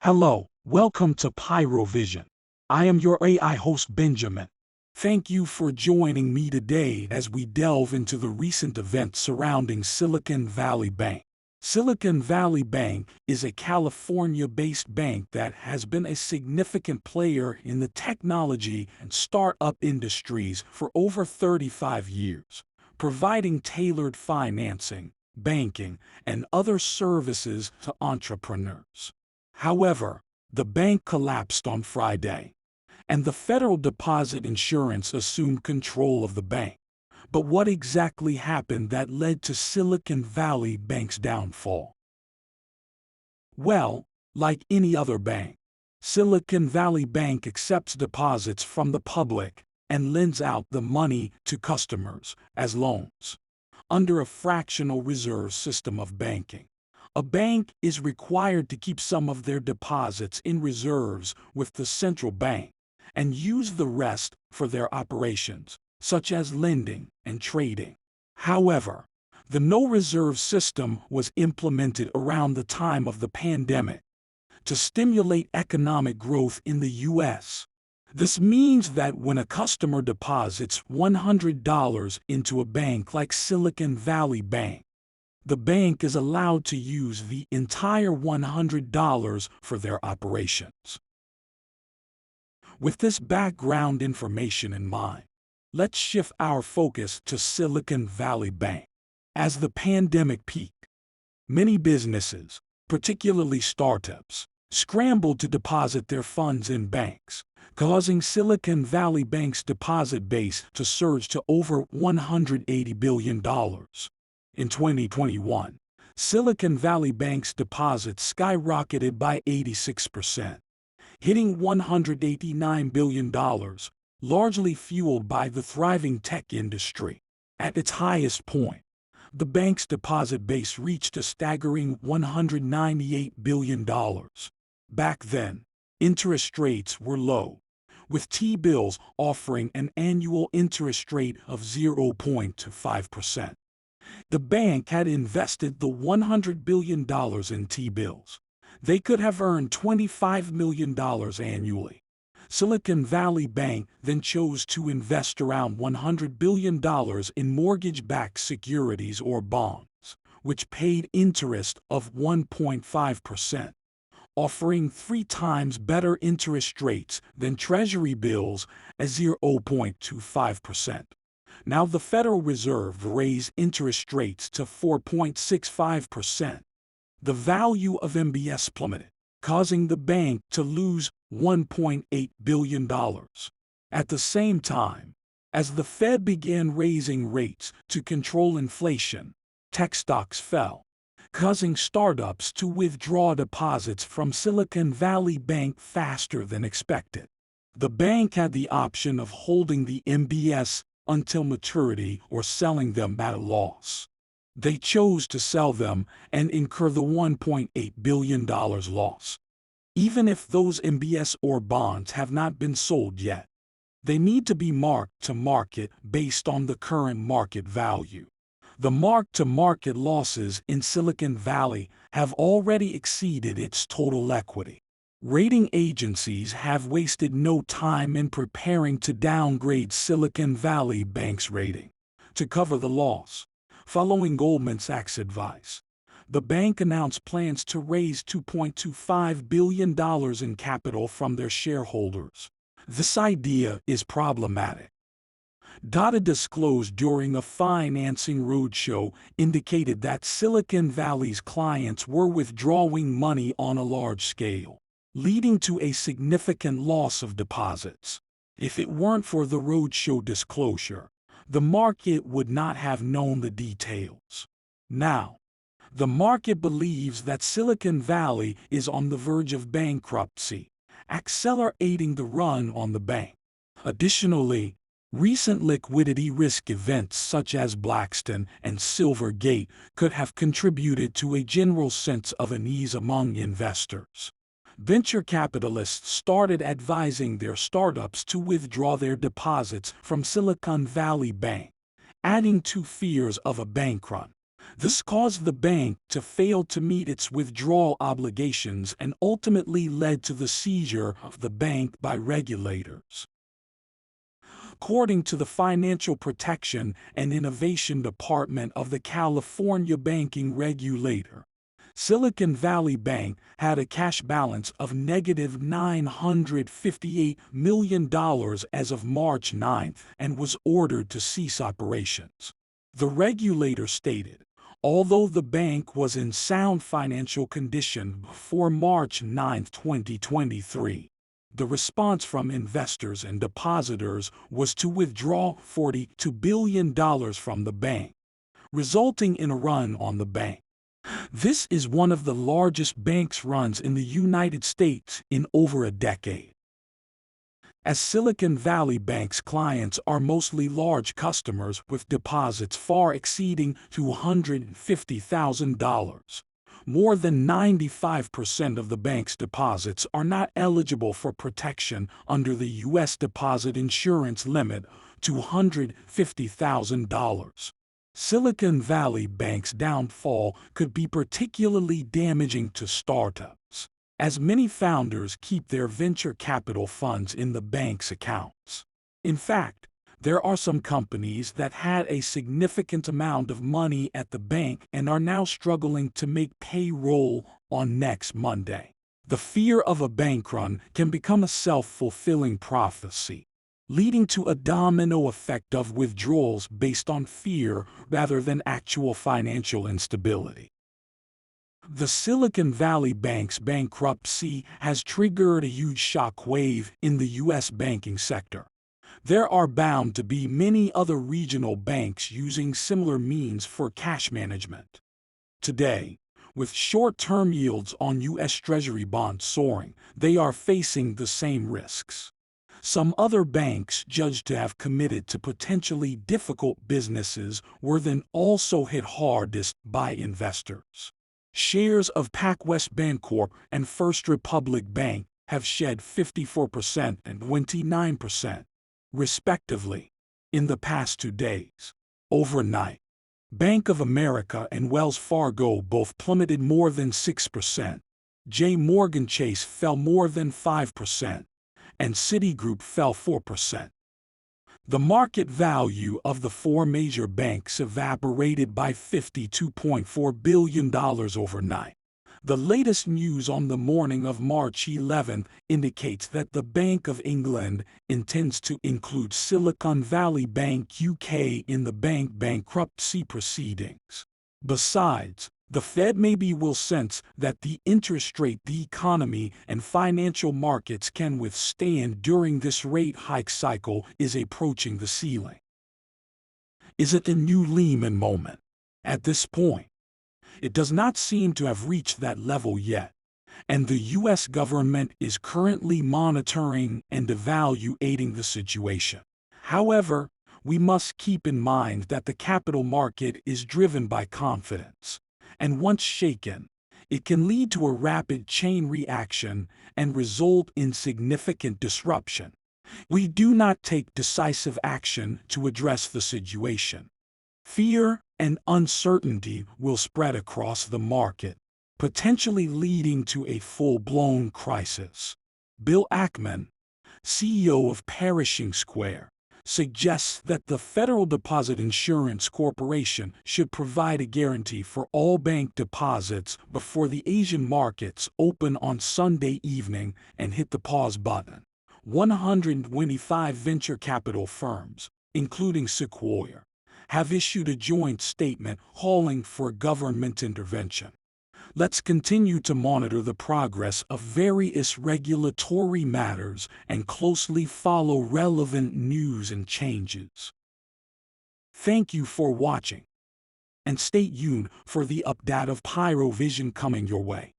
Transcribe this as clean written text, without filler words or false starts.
Hello, welcome to Pyrovision. I am your AI host Benjamin. Thank you for joining me today as we delve into the recent events surrounding Silicon Valley Bank. Silicon Valley Bank is a California-based bank that has been a significant player in the technology and startup industries for over 35 years, providing tailored financing, banking, and other services to entrepreneurs. However, the bank collapsed on Friday, and the Federal Deposit Insurance assumed control of the bank. But what exactly happened that led to Silicon Valley Bank's downfall? Well, like any other bank, Silicon Valley Bank accepts deposits from the public and lends out the money to customers as loans under a fractional reserve system of banking. A bank is required to keep some of their deposits in reserves with the central bank and use the rest for their operations, such as lending and trading. However, the no-reserve system was implemented around the time of the pandemic to stimulate economic growth in the U.S. This means that when a customer deposits $100 into a bank like Silicon Valley Bank, the bank is allowed to use the entire $100 for their operations. With this background information in mind, let's shift our focus to Silicon Valley Bank. As the pandemic peaked, many businesses, particularly startups, scrambled to deposit their funds in banks, causing Silicon Valley Bank's deposit base to surge to over $180 billion. In 2021, Silicon Valley Bank's deposits skyrocketed by 86%, hitting $189 billion, largely fueled by the thriving tech industry. At its highest point, the bank's deposit base reached a staggering $198 billion. Back then, interest rates were low, with T-bills offering an annual interest rate of 0.25%. The bank had invested the $100 billion in T-bills. They could have earned $25 million annually. Silicon Valley Bank then chose to invest around $100 billion in mortgage-backed securities or bonds, which paid interest of 1.5%, offering 3 times better interest rates than Treasury bills at 0.25%. Now the Federal Reserve raised interest rates to 4.65%. The value of MBS plummeted, causing the bank to lose $1.8 billion. At the same time, as the Fed began raising rates to control inflation, tech stocks fell, causing startups to withdraw deposits from Silicon Valley Bank faster than expected. The bank had the option of holding the MBS until maturity or selling them at a loss. They chose to sell them and incur the $1.8 billion loss. Even if those MBS or bonds have not been sold yet, they need to be marked to market based on the current market value. The mark-to-market losses in Silicon Valley have already exceeded its total equity. Rating agencies have wasted no time in preparing to downgrade Silicon Valley Bank's rating to cover the loss. Following Goldman Sachs' advice, the bank announced plans to raise $2.25 billion in capital from their shareholders. This idea is problematic. Data disclosed during a financing roadshow indicated that Silicon Valley's clients were withdrawing money on a large scale, leading to a significant loss of deposits. If it weren't for the roadshow disclosure, the market would not have known the details. Now, the market believes that Silicon Valley is on the verge of bankruptcy, accelerating the run on the bank. Additionally, recent liquidity risk events such as Blackstone and Silvergate could have contributed to a general sense of unease among investors. Venture capitalists started advising their startups to withdraw their deposits from Silicon Valley Bank, adding to fears of a bank run. This caused the bank to fail to meet its withdrawal obligations and ultimately led to the seizure of the bank by regulators. According to the Financial Protection and Innovation Department of the California banking regulator, Silicon Valley Bank had a cash balance of negative $958 million as of March 9 and was ordered to cease operations. The regulator stated, although the bank was in sound financial condition before March 9, 2023, the response from investors and depositors was to withdraw $42 billion from the bank, resulting in a run on the bank. This is one of the largest banks runs in the United States in over a decade. As Silicon Valley Bank's clients are mostly large customers with deposits far exceeding $250,000, more than 95% of the bank's deposits are not eligible for protection under the U.S. deposit insurance limit, $250,000. Silicon Valley Bank's downfall could be particularly damaging to startups, as many founders keep their venture capital funds in the bank's accounts. In fact, there are some companies that had a significant amount of money at the bank and are now struggling to make payroll on next Monday. The fear of a bank run can become a self-fulfilling prophecy, leading to a domino effect of withdrawals based on fear rather than actual financial instability. The Silicon Valley Bank's bankruptcy has triggered a huge shockwave in the U.S. banking sector. There are bound to be many other regional banks using similar means for cash management. Today, with short-term yields on U.S. Treasury bonds soaring, they are facing the same risks. Some other banks judged to have committed to potentially difficult businesses were then also hit hardest by investors. Shares of PacWest Bancorp and First Republic Bank have shed 54% and 29%, respectively, in the past 2 days. Overnight, Bank of America and Wells Fargo both plummeted more than 6%. J. Morgan Chase fell more than 5%. And Citigroup fell 4%. The market value of the 4 major banks evaporated by $52.4 billion overnight. The latest news on the morning of March 11 indicates that the Bank of England intends to include Silicon Valley Bank UK in the bank bankruptcy proceedings. Besides, the Fed maybe will sense that the interest rate the economy and financial markets can withstand during this rate hike cycle is approaching the ceiling. Is it a new Lehman moment? At this point, it does not seem to have reached that level yet, and the U.S. government is currently monitoring and evaluating the situation. However, we must keep in mind that the capital market is driven by confidence, and once shaken, it can lead to a rapid chain reaction and result in significant disruption. We do not take decisive action to address the situation. Fear and uncertainty will spread across the market, potentially leading to a full-blown crisis. Bill Ackman, CEO of Pershing Square, suggests that the Federal Deposit Insurance Corporation should provide a guarantee for all bank deposits before the Asian markets open on Sunday evening and hit the pause button. 125 venture capital firms, including Sequoia, have issued a joint statement calling for government intervention. Let's continue to monitor the progress of various regulatory matters and closely follow relevant news and changes. Thank you for watching, and stay tuned for the update of PyroVision coming your way.